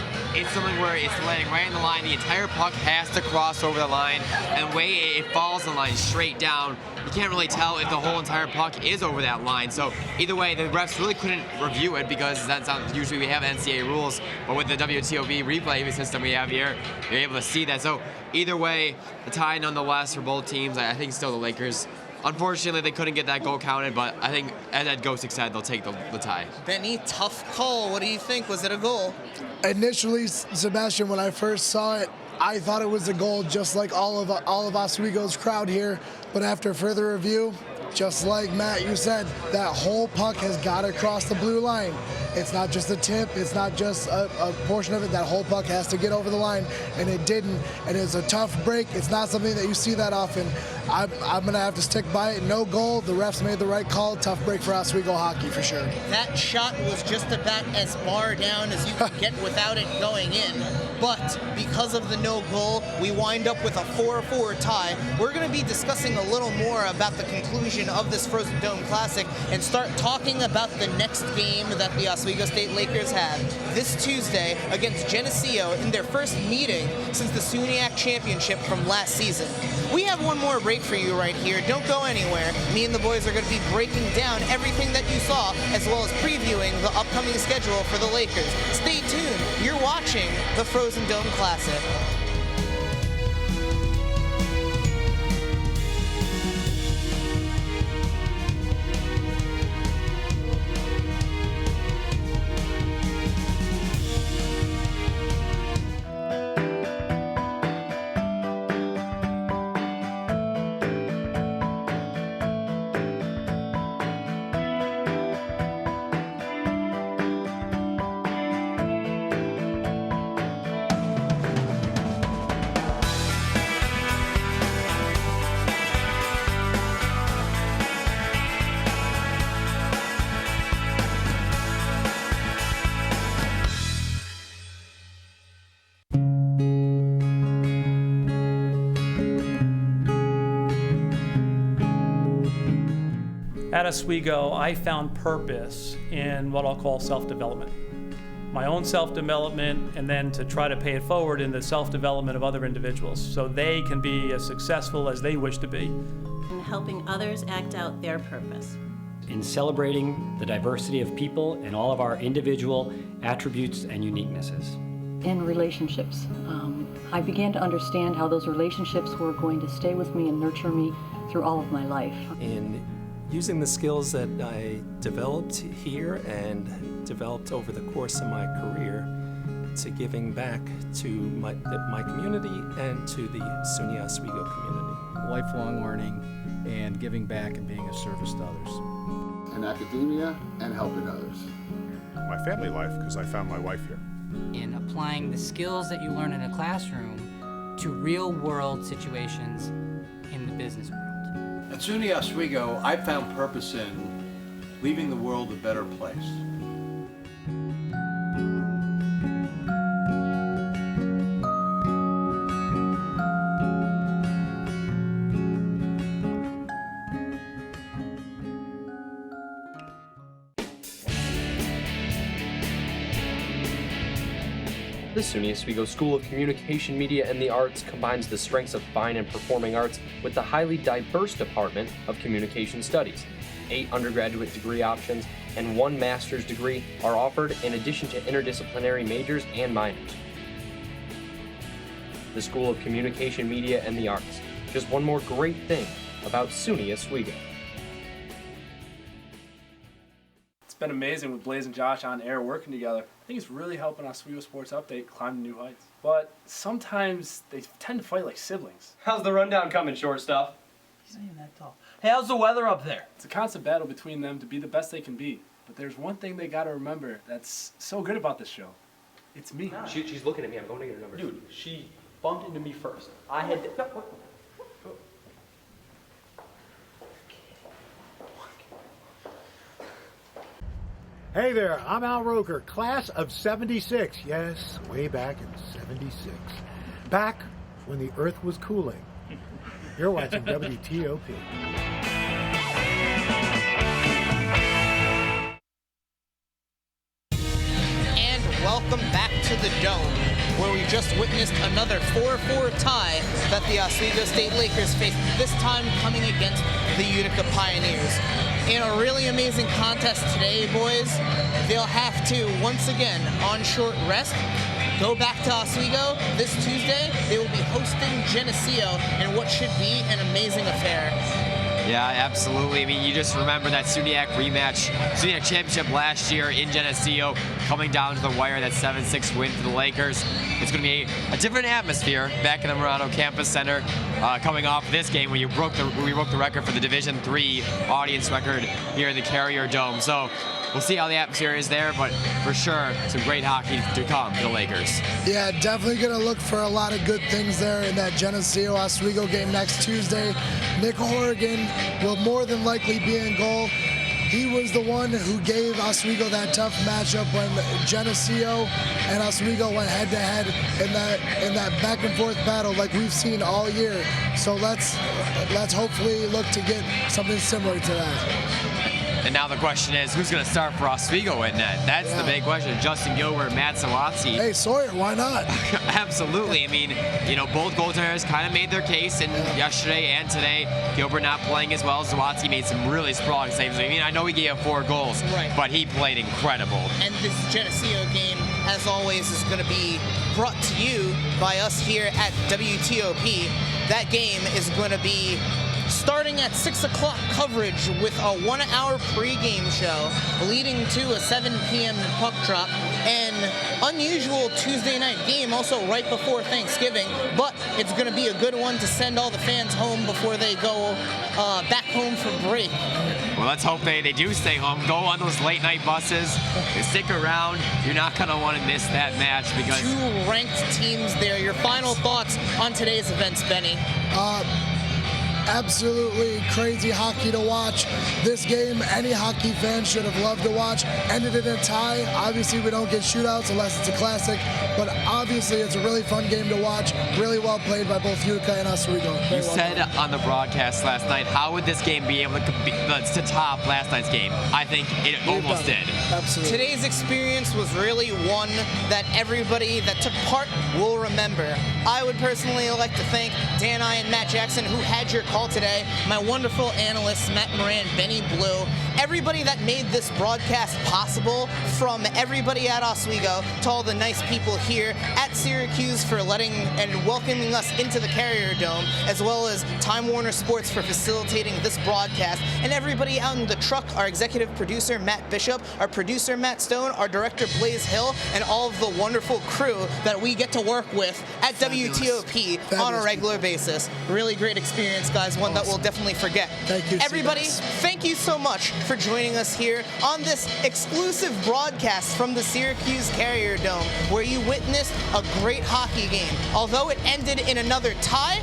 something where it's landing right in the line. The entire puck has to cross over the line, and the way it falls the line straight down, you can't really tell if the whole entire puck is over that line. So either way, the refs really couldn't review it because that's not usually we have NCAA rules, but with the WTOB replay system we have here, you're able to see that. So either way, the tie nonetheless for both teams. I think still the Lakers. Unfortunately, they couldn't get that goal counted, but I think, as Ed Gosick said, they'll take the tie. Benny, tough call. What do you think? Was it a goal? Initially, Sebastian, when I first saw it, I thought it was a goal, just like all of Oswego's crowd here. But after further review, just like Matt, you said, that whole puck has got to cross the blue line. It's not just a tip, it's not just a portion of it. That whole puck has to get over the line, and it didn't. And it's a tough break. It's not something that you see that often. I'm going to have to stick by it. No goal. The refs made the right call. Tough break for Oswego hockey for sure. That shot was just about as far down as you could get without it going in. But because of the no goal, we wind up with a 4-4 tie. We're going to be discussing a little more about the conclusion of this Frozen Dome Classic and start talking about the next game that the Oswego State Lakers have this Tuesday against Geneseo in their first meeting since the SUNYAC Championship from last season. We have one more break for you right here. Don't go anywhere. Me and the boys are going to be breaking down everything that you saw, as well as previewing the upcoming schedule for the Lakers. Stay tuned. You're watching the Frozen Dome Classic. At Oswego, I found purpose in what I'll call self-development. My own self-development, and then to try to pay it forward in the self-development of other individuals so they can be as successful as they wish to be. And helping others act out their purpose. In celebrating the diversity of people and all of our individual attributes and uniquenesses. In relationships, I began to understand how those relationships were going to stay with me and nurture me through all of my life. In using the skills that I developed here and developed over the course of my career to giving back to my community and to the SUNY Oswego community. Lifelong learning and giving back and being of service to others. In academia and helping others. My family life, because I found my wife here. In applying the skills that you learn in a classroom to real-world situations in the business world. At SUNY Oswego, I found purpose in leaving the world a better place. The SUNY Oswego School of Communication, Media, and the Arts combines the strengths of fine and performing arts with the highly diverse Department of Communication Studies. 8 undergraduate degree options and 1 master's degree are offered in addition to interdisciplinary majors and minors. The School of Communication, Media, and the Arts. Just one more great thing about SUNY Oswego. It's been amazing with Blaze and Josh on air working together. I think it's really helping Oswego Sports Update climb to new heights. But sometimes they tend to fight like siblings. How's the rundown coming, shortstop? He's not even that tall. Hey, how's the weather up there? It's a constant battle between them to be the best they can be. But there's one thing they gotta remember that's so good about this show. It's me. She's looking at me. I'm going to get her number. Dude, she bumped into me first. I had to... Hey there, I'm Al Roker, class of 76. Yes, way back in 76. Back when the earth was cooling. You're watching WTOP. And welcome back to the Dome, where we just witnessed another 4-4 tie that the Oswego State Lakers faced, this time coming against the Utica Pioneers. In a really amazing contest today, boys, they'll have to, once again, on short rest, go back to Oswego. This Tuesday, they will be hosting Geneseo in what should be an amazing affair. Yeah, absolutely. I mean, you just remember that SUNYAC rematch, SUNYAC championship last year in Geneseo, coming down to the wire, that 7-6 win for the Lakers. it's going to be a different atmosphere back in the Murano Campus Center, coming off this game where we broke the record for the Division III audience record here in the Carrier Dome. So we'll see how the atmosphere is there, but for sure, some great hockey to come for the Lakers. Yeah, definitely going to look for a lot of good things there in that Geneseo Oswego game next Tuesday. Nick Horrigan will more than likely be in goal. He was the one who gave Oswego that tough matchup when Geneseo and Oswego went head-to-head in that back-and-forth battle like we've seen all year. So let's hopefully look to get something similar to that. And now the question is, who's going to start for Oswego in net? That's the big question. Justin Gilbert, Matt Sawatsky. Hey, Sawyer, why not? Absolutely. I mean, both goaltenders kind of made their case, and yesterday and today, Gilbert not playing as well. Sawatsky made some really sprawling saves. I mean, I know he gave up 4 goals, but he played incredible. And this Geneseo game, as always, is going to be brought to you by us here at WTOP. That game is going to be starting at 6 o'clock coverage with a 1-hour pregame show leading to a 7 p.m. puck drop, and unusual Tuesday night game also right before Thanksgiving, but it's going to be a good one to send all the fans home before they go back home for break. Well, let's hope they do stay home. Go on those late night buses. Stick around. You're not going to want to miss that match because 2 ranked teams there. Your final thoughts on today's events, Benny? Absolutely crazy hockey to watch. This game, any hockey fan should have loved to watch. Ended in a tie. Obviously, we don't get shootouts unless it's a classic, but obviously it's a really fun game to watch. Really well played by both Utica and Oswego. You said on the broadcast last night, how would this game be able to top last night's game? I think it almost did. Absolutely. Today's experience was really one that everybody that took part will remember. I would personally like to thank Dan I and Matt Jackson, who had your call today, my wonderful analysts, Matt Moran, Benny Blue, everybody that made this broadcast possible, from everybody at Oswego to all the nice people here at Syracuse for letting and welcoming us into the Carrier Dome, as well as Time Warner Sports for facilitating this broadcast, and everybody out in the truck, our executive producer, Matt Bishop, our producer, Matt Stone, our director, Blaze Hill, and all of the wonderful crew that we get to work with at WTOP on a regular basis. Really great experience, guys, one that we'll definitely forget. Thank you. Everybody, thank you so much for joining us here on this exclusive broadcast from the Syracuse Carrier Dome, where you witnessed a great hockey game. Although it ended in another tie,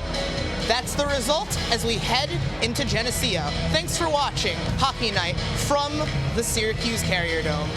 that's the result as we head into Geneseo. Thanks for watching Hockey Night from the Syracuse Carrier Dome.